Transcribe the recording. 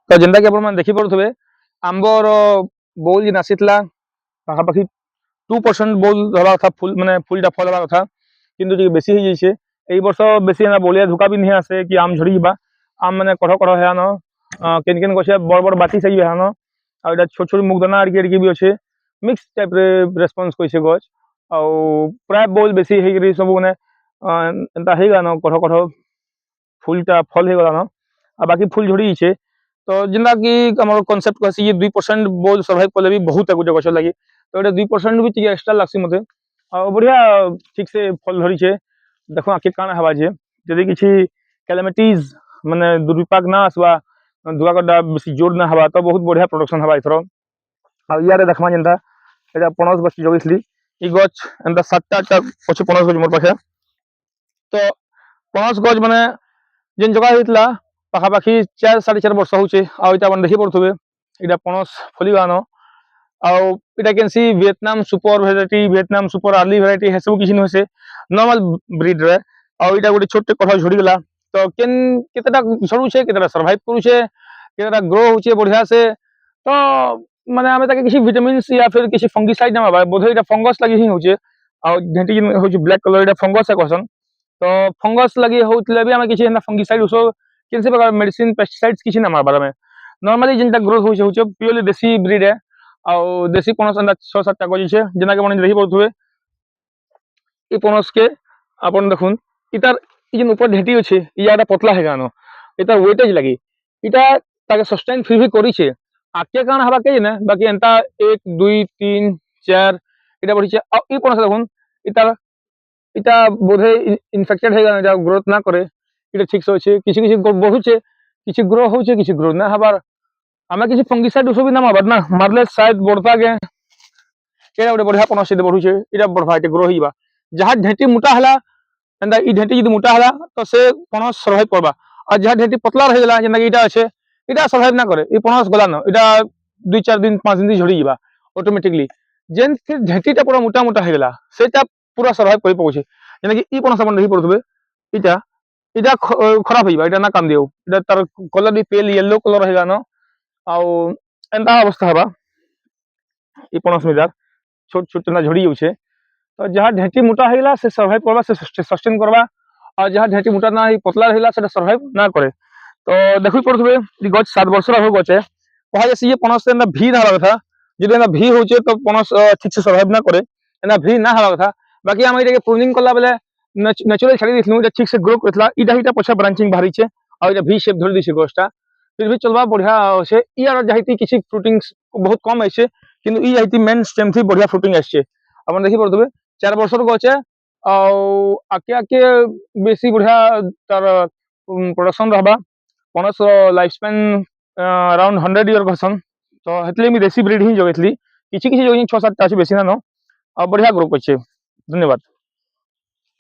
तो जेनता कि आपण देखि पड़ुथिबे आंबर बोल जिन आसीतला पाखापाखि 2% बोल हवा था फुल माने फुलटा फल हवा कथा किंतु टिके बेसी हो जाइए एई वर्ष बेसी ना बोलिया धोका भी नहीं आसे कि आम झड़ी बा आम माने कढ़ कढ़ है न केन केन गछे बड़ बड़ बाती सही है न आ एटा छोट छोट मुगदाना आड़के भी अच्छे मिक्स टाइप रे रेस्पॉन्स कइसे गछ आ प्राय बोल बेसी हे गरी सब माने एंता हेगा न कढ़ कढ़ फुलटा फल हे गला न आ बाकी फुल झड़ी छे तो जिंदा कि हमर कांसेप्ट कहसी ये 2% बोल सर्वाइव कले भी बहुत गुटे गछ लगी तो एटा 2% भी टिके एक्स्ट्रा लागसी मते आ बढ़िया ठीक से फल धरी छे देखो आके काना हवा जे जदि किछि कैलेमिटीज माने दुर्विपाक ना आसवा धुआ गड्ढा बेसी जोर ना हवा तो बहुत बढ़िया प्रोडक्शन हवा इथरो आ यारे देखमा जेंता एटा पनस गछ जगैसली ई गछ एंता 7टा पछ पनस गछ मोर पाखे तो पनस गछ माने जेन जगह होइतला पाखापाखि 4 4.5 वर्ष होचे आ इटा अपन देखि पड़थुबे इटा पनस फलिबान आउ इटा केनसी Vietnam super variety Vietnam super early variety हे सब किछि न होसे नॉर्मल ब्रीड रे आउ इटा गोटे छोटे कठा झड़ी गला तो केन केतेटा झड़ू छे केतेटा सर्वाइव करू छे केतेटा ग्रो होचे बढ़िया से तो माने आमे ताके किछि विटामिन्स या फिर किछि फंगिसाइड ना बाबा बोधे इटा फंगस लागि ही होचे आउ ढेंटी जिन होचे ब्लैक कलर इटा फंगस है कहसन तो फंगस लगी होतले भी आमे किछि ना फंगिसाइड उसो किनसे प्रकार मेडिसिन पेस्टिसाइड्स किछि ना मारबार में नॉर्मली जिनटा ग्रोथ होचे प्योरली देसी ब्रीड है आउ देसी पनस अंदा 6 7टा गज छे जेना के मन देखि पड़थुबे ई पनस के आपन देखुन इतार ई जिन ऊपर ढेटी अछि ई याडा पतला है गानो इतार वेटेज लगी इटा ताके सस्टेन फिर भी करी छे आके कान हवा के ने बाकी एंता 1 2 3 4 इटा बढ़ी छे आ ई पनस देखुन इतार इटा बोधे इन्फेक्टेड है गानो जा ग्रोथ ना करे इटा ठीक से अछि किछि किछि बहुत छे किछि ग्रो होचे किछि ग्रो ना हबार आमे किछि फंगिसाइड उसो भी ना मारबार ना मारले शायद बढ़ता गे एटा गोटे बढ़िया पनस से बढ़ुचे इटा बढ़वा इटा ग्रो होइबा जहाँ ढेटी मोटा हला एंदा ई ढेटी यदि मोटा हला तो से पनस सर्वाइव करबा और जहाँ ढेटी पतला रह गला जेना कि इटा अच्छे इटा सर्वाइव ना करे ई पनस गला न इटा 2 4 दिन 5 दिन झड़ी जीवा ऑटोमेटिकली जेन फिर ढेटीटा पूरा मोटा मोटा हो गला सेटा पूरा सर्वाइव कर पहुचे जेना कि ई पनस अपन देखि पड़थबे इटा इटा खराब होइबा इटा ना काम दियो इटा तार कलर भी पेल येलो कलर हेगा न आउ एंता अवस्था हबा ई पनस मिदार छोट छोट ना झड़ी जाउछे तो जहाँ ढेटी मोटा होगा से सर्वाइव करवा से सस्टेन करवा और जहाँ ढेटी मोटा ना पतला रहा से सर्वाइव ना करे तो देखो पड़े गच 7 वर्ष हो गचे कहा जैसे ये पनस भी ना हवा कथा जो भी होचे तो पनस ठीक से सर्वाइव ना करे एना भी ना हवा कथा बाकी आम ये प्रूनिंग कला बेले नेचुरल छाड़ी देथिलु ठीक से ग्रो करथला इटा इटा पछा ब्रांचिंग बाहरी छे और इटा भी शेप धरि दिसे गछटा फिर भी चलबा बढ़िया छे ई आर जाहिति किछि फ्रूटिंग्स बहुत कम आइछे किंतु ई जाहिति मेन स्टेम थी बढ़िया फ्रूटिंग आछे अपन देखि पड़तबे 4 वर्ष गछे आउ आके आके बेसी बढ़िया तार प्रोडक्शन रहबा पनस लाइफ स्पैन अराउंड 100 ईयर घसन तो हेतले मी देसी ब्रीड ही जगैतली किछि किछि जगह 6 7 टा अछि बेसी ना न आ बढ़िया ग्रुप अछि धन्यवाद।